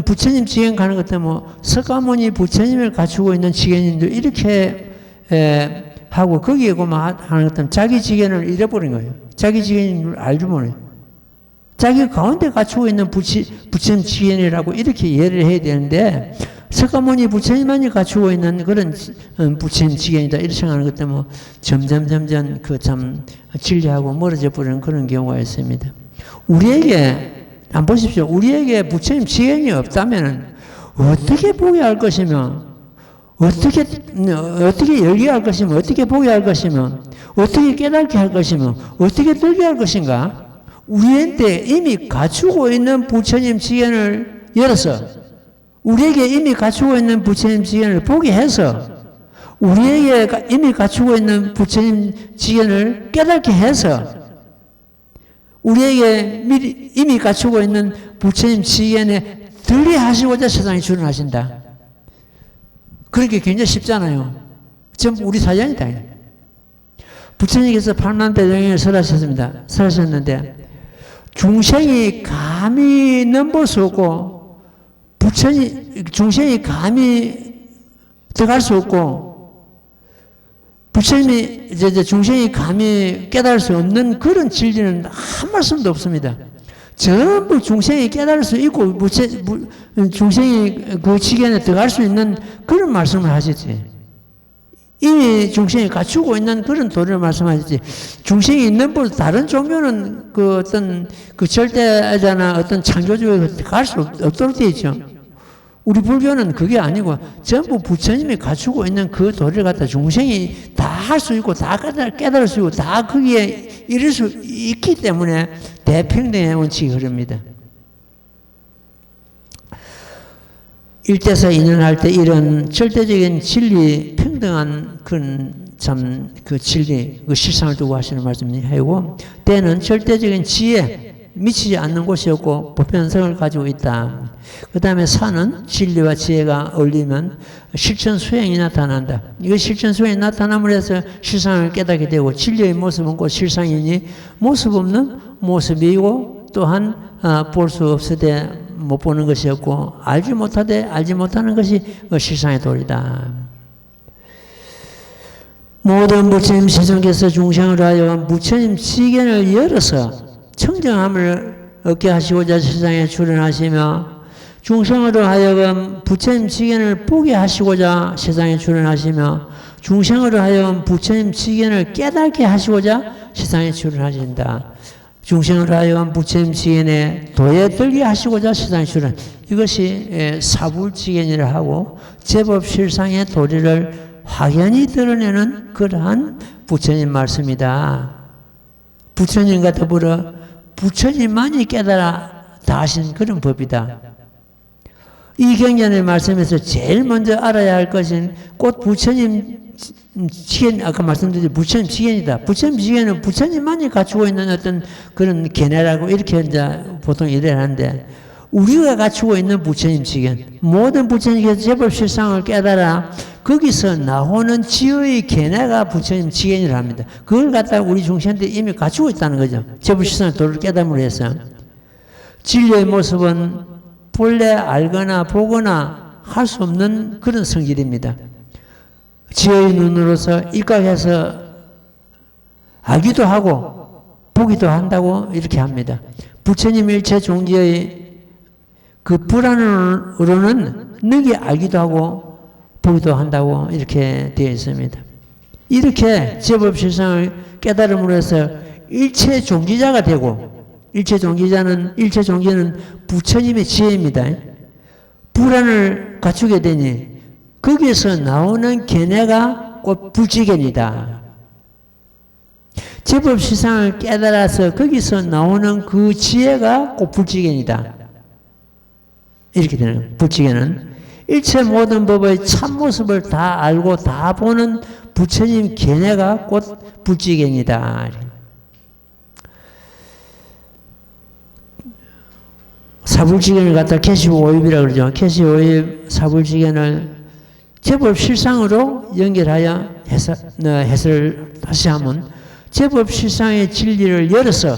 S1: 부처님 지견 가는 것 때문에 석가모니 부처님을 갖추고 있는 지견인도 이렇게 하고 거기에 하는 것 때문에 자기 지견을 잃어버린 거예요. 자기 지견인 줄 알지 못해요. 자기 가운데 갖추고 있는 부처님 지견이라고 이렇게 이해를 해야 되는데 석가모니 부처님만이 갖추고 있는 그런 부처님 지견이다 이렇게 생각하는 것 때문에 점점 그 참 진리하고 멀어져 버리는 그런 경우가 있습니다. 우리에게 한번 보십시오. 우리에게 부처님 지견이 없다면 어떻게 보게 할 것이며 어떻게 열게 할 것이며 어떻게 보게 할 것이며 어떻게 깨닫게 할 것이며 어떻게 들게 할 것인가? 우리한테 이미 갖추고 있는 부처님 지견을 열어서 우리에게 이미 갖추고 있는 부처님 지견을 보게 해서 우리에게 이미 갖추고 있는 부처님 지견을 깨닫게 해서 우리에게 이미 갖추고 있는 부처님 지견에 들게 하시고자 세상에 출현하신다. 그렇게 굉장히 쉽잖아요. 전부 우리 사연이다. 부처님께서 8만 대중을 설하셨는데 중생이 감히 넘볼 수 없고 중생이 감히 들어갈 수 없고 부처님이 이제 중생이 감히 깨달을 수 없는 그런 진리는 한 말씀도 없습니다. 전부 중생이 깨달을 수 있고 중생이 그 지견에 들어갈 수 있는 그런 말씀을 하시지. 이미 중생이 갖추고 있는 그런 도리를 말씀하시지. 중생이 있는 법 다른 종교는 그 어떤 그 절대자나 어떤 창조주에 갈 수 없도록 되어 있죠. 우리 불교는 그게 아니고 전부 부처님이 갖추고 있는 그 도리를 갖다 중생이 다 할 수 있고 다 깨달을 수 있고 다 거기에 이룰 수 있기 때문에 대평등의 원칙이 흐릅니다. 일대사 인연할 때 이런 절대적인 진리, 평등한 그 진리, 그 실상을 두고 하시는 말씀이고, 때는 절대적인 지혜, 미치지 않는 곳이었고, 보편성을 가지고 있다. 그 다음에 사는 진리와 지혜가 어울리면 실천 수행이 나타난다. 이거 실천 수행이 나타남으로 해서 실상을 깨닫게 되고, 진리의 모습은 곧 실상이니, 모습 없는 모습이고, 또한 볼 수 없으되 못 보는 것이었고 알지 못하되 알지 못하는 것이 실상의 도리다. 모든 부처님 세상께서 중생으로 하여금 부처님 지견을 열어서 청정함을 얻게 하시고자 세상에 출현하시며 중생으로 하여금 부처님 지견을 보게 하시고자 세상에 출현하시며 중생으로 하여금 부처님 지견을 깨닫게 하시고자 세상에 출현하신다. 중생으로 하여금 부처님 지견에 도에 들게 하시고자 세상에 출현. 이것이 사불지견이라 하고 제법 실상의 도리를 확연히 드러내는 그러한 부처님 말씀이다. 부처님과 더불어 부처님만이 깨달아 다 하신 그런 법이다. 이 경전의 말씀에서 제일 먼저 알아야 할 것은 곧 부처님 지견, 아까 말씀드린 부처님 지견이다. 부처님 지견은 부처님만이 갖추고 있는 어떤 그런 견해라고 이렇게 이제 보통 이래야 하는데, 우리가 갖추고 있는 부처님 지견, 모든 부처님께서 제법 실상을 깨달아 거기서 나오는 지혜의 견해가 부처님 지견이라 합니다. 그걸 갖다가 우리 중생한테 이미 갖추고 있다는 거죠. 제법 실상의 도를 깨달음으로 해서. 진리의 모습은 본래 알거나 보거나 할 수 없는 그런 성질입니다. 지혜의 눈으로서 입각해서 알기도 하고 보기도 한다고 이렇게 합니다. 부처님 일체 종지의 그 불안으로는 능히 알기도 하고 보기도 한다고 이렇게 되어 있습니다. 이렇게 제법 실상을 깨달음으로 해서 일체 종지자가 되고, 일체 종지는 부처님의 지혜입니다. 불안을 갖추게 되니 거기에서 나오는 견해가 곧 불지견이다. 제법 실상을 깨달아서 거기서 나오는 그 지혜가 곧 불지견이다. 이렇게 되는 불지견은 일체 모든 법의 참모습을 다 알고 다 보는 부처님 견해가 곧 불지견이다. 사불지견을 갖다 캐시오입이라고 그러죠. 캐시오입 사불지견을 제법 실상으로 연결하여 해설을 다시 하면, 제법 실상의 진리를 열어서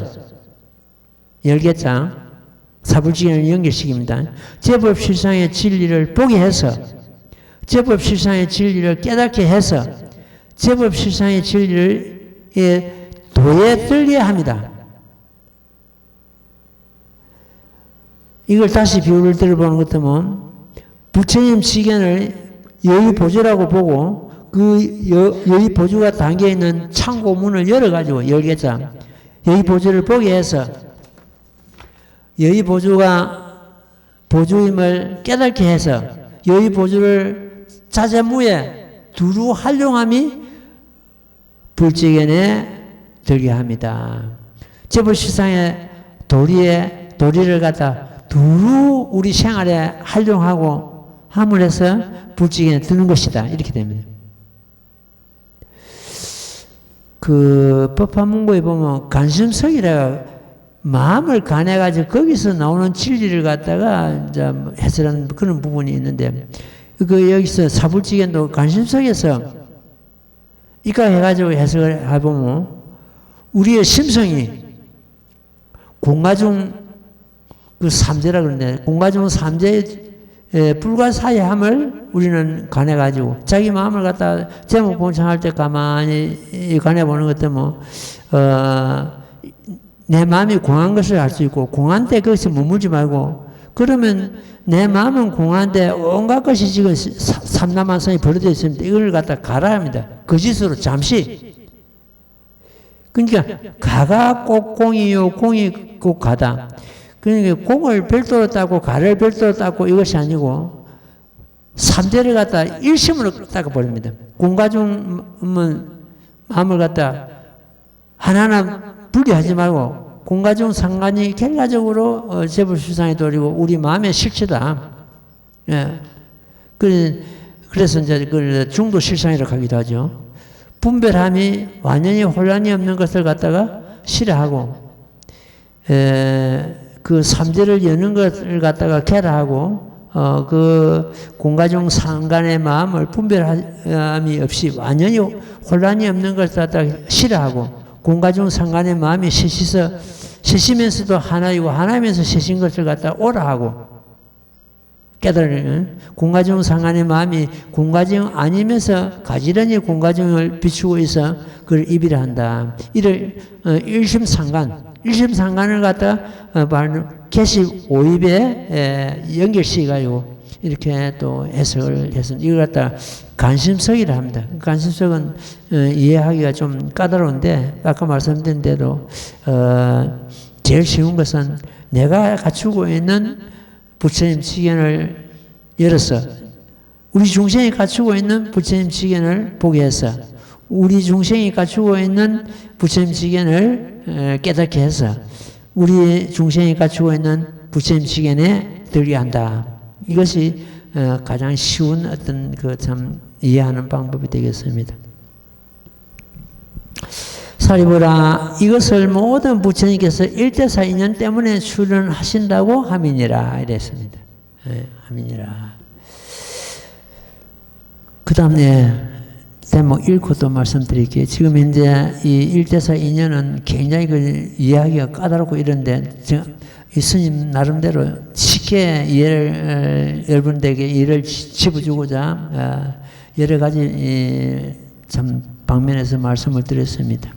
S1: 열겠자 사불지견을 연결시킵니다. 제법 실상의 진리를 보게 해서, 제법 실상의 진리를 깨닫게 해서 제법 실상의 진리를 도에 들게 합니다. 이걸 다시 비유를 들어보는 것 같으면, 부처님 지견을 여의보조라고 보고 그 여의보조가 담겨있는 창고문을 열어가지고 열겠자 여의보조를 보게 해서 여의보조가 보조임을 깨닫게 해서 여의보조를 자재무에 두루 활용함이 불지견에 들게 합니다. 제법 실상의 도리를 갖다 두루 우리 생활에 활용하고 함을 해서 불지견에 드는 것이다. 이렇게 됩니다. 그 법화문고에 보면 간심석이라 마음을 간해가지고 거기서 나오는 진리를 갖다가 이제 해설하는 그런 부분이 있는데, 그 여기서 사불지견도 간심석에서 입각해가지고 해석을 해보면 우리의 심성이 공가중 그 삼재라 그러는데, 공가중 삼재의 불가사의함을 우리는 관해가지고 자기 마음을 갖다 제목 본청할 때 가만히 관해보는 것 때문에 내 마음이 공한 것을 알 수 있고, 공한 때 거기서 머물지 말고, 그러면 내 마음은 공한데 온갖 것이 지금 삼남한성이 벌어져 있습니다. 이걸 갖다 갈아야 합니다. 거짓으로 잠시. 그러니까 가가 꼭 공이요, 공이 꼭 가다. 그러니까 공을 별도로 닦고 가를 별도로 닦고 이것이 아니고 삼재를 갖다 일심으로 닦아버립니다. 공가중은 마음을 갖다 하나하나 분리하지 말고 공가중 상관이 결과적으로 제법 실상의 도리고 우리 마음의 실체다. 예. 그래서 이제 그 중도 실상이라고 하기도 하죠. 분별함이 완전히 혼란이 없는 것을 갖다가 싫어하고 그 삼재를 여는 것을 갖다가 개라하고 그 공가중 상간의 마음을 분별함이 없이 완전히 혼란이 없는 것을 갖다가 싫어하고, 공가중 상간의 마음이 셋이면서도 하나이고 하나이면서 셋인 것을 갖다가 오라하고, 깨달으면 공가정 상한의 마음이 공가정 아니면서 가지런히 공가정을 비추고 있어 그걸 입이라 한다. 이를 일심상관을 갖다 개식 5입에 연결시켜가지고 이렇게 또 해석을 해서 이걸 갖다 간심석이라 합니다. 간심석은 이해하기가 좀 까다로운데 아까 말씀드린 대로 제일 쉬운 것은 내가 갖추고 있는 부처님 지견을 열어서 우리 중생이 갖추고 있는 부처님 지견을 보게 해서 우리 중생이 갖추고 있는 부처님 지견을 깨닫게 해서 우리 중생이 갖추고 있는 부처님 지견에 들게 한다. 이것이 가장 쉬운 어떤 그 참 이해하는 방법이 되겠습니다. 사리부라 이것을 모든 부처님께서 일대사 인연 때문에 출연하신다고 함이니라 이랬습니다. 함이니라. 그 다음에 대목 읽고 또 말씀드릴게요. 지금 현재 이 일대사 인연은 굉장히 그 이해하기가 까다롭고 이런데 이 스님 나름대로 쉽게 이해를 여러분들에게 이해를 집어주고자 여러 가지 참 방면에서 말씀을 드렸습니다.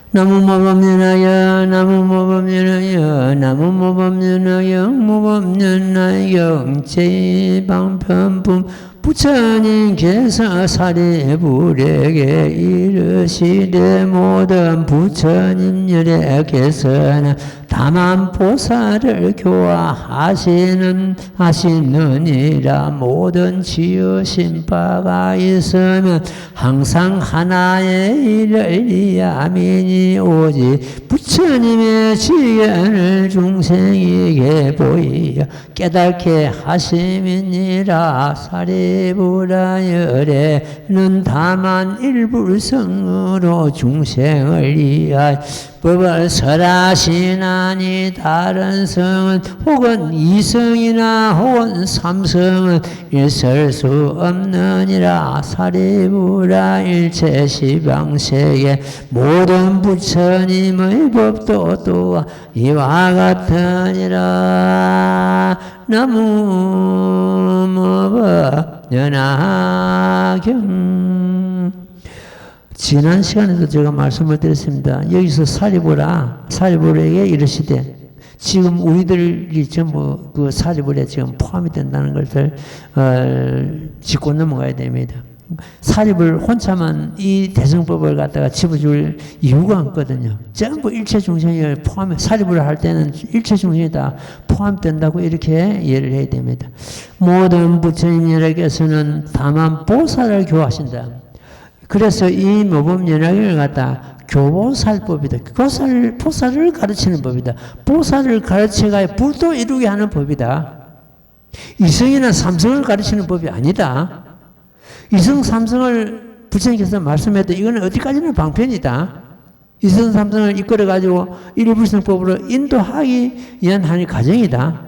S1: 나무모범연하여 나무모범연하여 나무모범연하여 모범연하여 제방편품 부처님께서 사리불에게 이르시되 모든 부처님들에게서는 다만 보살을 하시느니라. 모든 지으신 바가 있으면 항상 하나의 일을 이야미니 오직 부처님의 지견을 중생에게 보이어 깨닫게 하심이니라. 사리부라열에는 다만 일불성으로 중생을 위하여 법을 설하시나니 다른 성은 혹은 이성이나 혹은 삼성은 있을 수 없느니라. 사리부라 일체 시방세계 모든 부처님의 법도 또한 이와 같으니라. 나무모법연하경. 지난 시간에도 제가 말씀을 드렸습니다. 여기서 사리불에게 이르시되 지금 우리들이 전부 그 사리불에 지금 포함이 된다는 것을 짚고 넘어가야 됩니다. 사리불 혼자만 이 대승법을 갖다가 집어줄 이유가 없거든요. 전부 일체 중생을 포함해 사리불을 할 때는 일체 중생이 다 포함된다고 이렇게 이해를 해야 됩니다. 모든 부처님들에게서는 다만 보살을 교하신다. 그래서 이 모범연하경을 갖다 교보살법이다. 보살을 가르치는 법이다. 보살을 가르쳐가 불도 이루게 하는 법이다. 이성이나 삼성을 가르치는 법이 아니다. 이성 삼성을 부처님께서 말씀했던 이거는 어디까지나 방편이다. 이성 삼성을 이끌어가지고 일불성법으로 인도하기 위한 하나의 과정이다.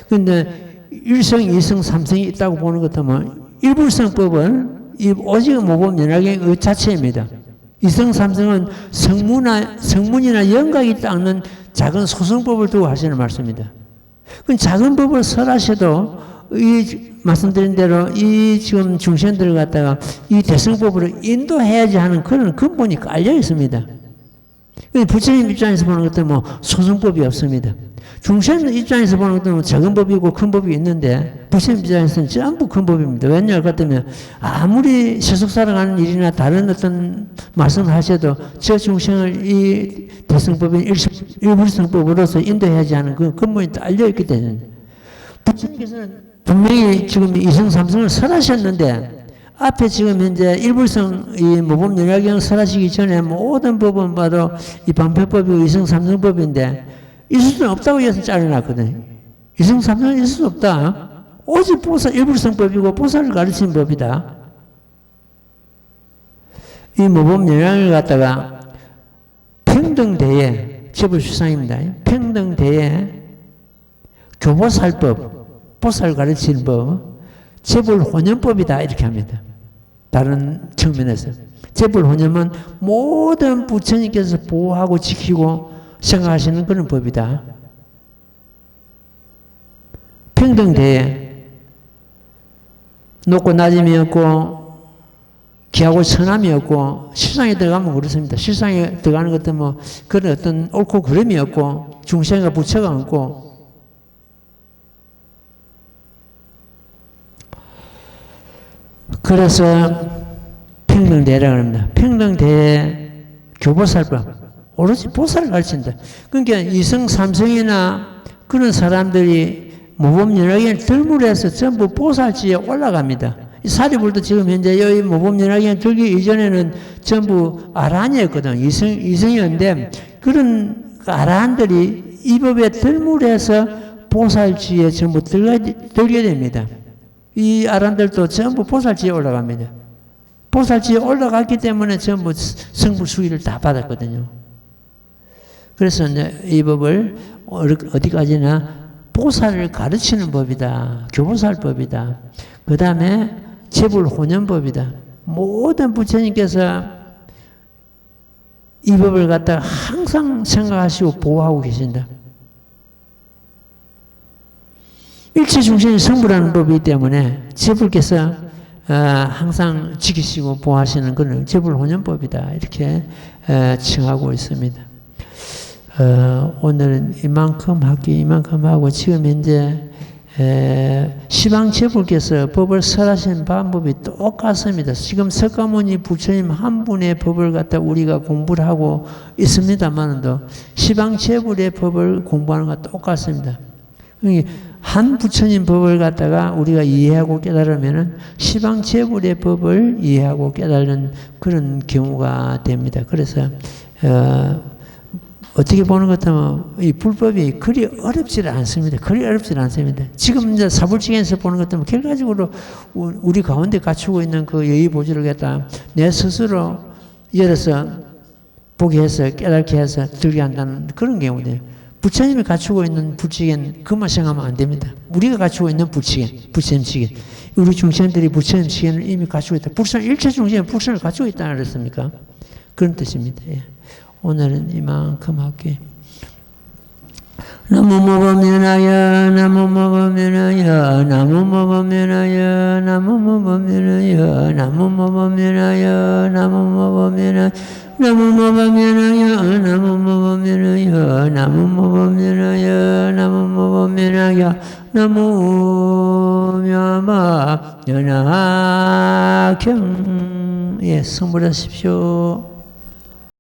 S1: 그런데 일성, 이성, 삼성이 있다고 보는 것 같으면 일불성법은 이 오직 모범연하경의 자체입니다. 이성 삼성은 성문이나 영각이 닦는 작은 소승법을 두고 하시는 말씀입니다. 그 작은 법을 설하셔도 이 말씀드린 대로 이 지금 중생들을 갖다가 이 대승법으로 인도해야지 하는 그런 근본이 깔려 있습니다. 부처님 입장에서 보는 것들은 뭐 소승법이 없습니다. 중생 입장에서 보는 것들은 작은 법이고 큰 법이 있는데 부처님 입장에서는 전부 큰 법입니다. 왜냐 그렇다면 아무리 세속 살아가는 일이나 다른 어떤 말씀을 하셔도 저 중생을 이 대승법인 일불성법으로서 인도해야지 하는 그 근본이 달려 있기 때문에 부처님께서는 분명히 지금 이성 삼성을 설하셨는데 앞에 지금 현재 일불성 이 모범연하경 설하시기 전에 모든 법은 봐도 이 방패법이고 이성 삼성법인데 있을 수는 없다고 해서 잘라놨거든요. 이성 삼성은 있을 수 없다. 오직 보살 일불성법이고 보살을 가르치는 법이다. 이 모범연하경을 갖다가 평등대에 제불수상입니다. 평등대에 교보살법, 보살 가르치는 법, 제불혼연법이다 이렇게 합니다. 다른 측면에서 제불혼연은 모든 부처님께서 보호하고 지키고 생각하시는 그런 법이다. 평등대에 높고 낮음이 없고 기하고 선함이 없고 실상에 들어가면 그렇습니다. 실상에 들어가는 것도 뭐 그런 어떤 옳고 그름이 없고 중생과 부처가 없고 그래서 평등대라고 합니다. 평등대에 교보살법 오로지 보살을 가르친다. 그러니까 이성 삼성이나 그런 사람들이 모범연합에 들물에서 전부 보살지에 올라갑니다. 이 사리불도 지금 현재 여기 모범연합에 들기 이전에는 전부 아란이었거든. 이성이었는데 그런 아란들이 이 법에 들물에서 보살지에 전부 들게 됩니다. 이 아란들도 전부 보살지에 올라갑니다. 보살지에 올라갔기 때문에 전부 성불수기를 다 받았거든요. 그래서 이제 이 법을 어디까지나 보살을 가르치는 법이다. 교보살법이다. 그 다음에 재불혼연법이다. 모든 부처님께서 이 법을 갖다가 항상 생각하시고 보호하고 계신다. 일체 중생이 성불하는 법이기 때문에 재불께서 항상 지키시고 보호하시는 것은 재불혼연법이다. 이렇게 칭하고 있습니다. 오늘은 이만큼 하고 지금 현재 시방체불께서 법을 설하신 방법이 똑같습니다. 지금 석가모니 부처님 한 분의 법을 갖다 우리가 공부를 하고 있습니다만도 시방체불의 법을 공부하는 것과 똑같습니다. 한 부처님 법을 갖다가 우리가 이해하고 깨달으면은 시방체불의 법을 이해하고 깨달는 그런 경우가 됩니다. 그래서 어떻게 보는 것 같으면 이 불법이 그리 어렵지는 않습니다. 지금 이제 사불직에서 보는 것 같으면 결과적으로 우리 가운데 갖추고 있는 그 여의보지를 갖다 내 스스로 열어서 보게 해서 깨닫게 해서 들게 한다는 그런 경우인데요. 부처님이 갖추고 있는 불치견 그만 생각하면 안 됩니다. 우리가 갖추고 있는 불치견, 부처님 치견. 우리 중생들이 부처님 치견을 이미 갖추고 있다. 일체 중생은 불선을 갖추고 있다는 그랬습니까? 그런 뜻입니다. 예. 오늘은 이만큼 할게. 나무모범면하여 나무모범면하여 나무모범면하여 나무모범면하여 나무모범면하여 나무모범면하여 나무모범면하여 나무모범면하여 나무모범면하여 나무모범면하여 나무묘마 연하경 예, 성불하십시오.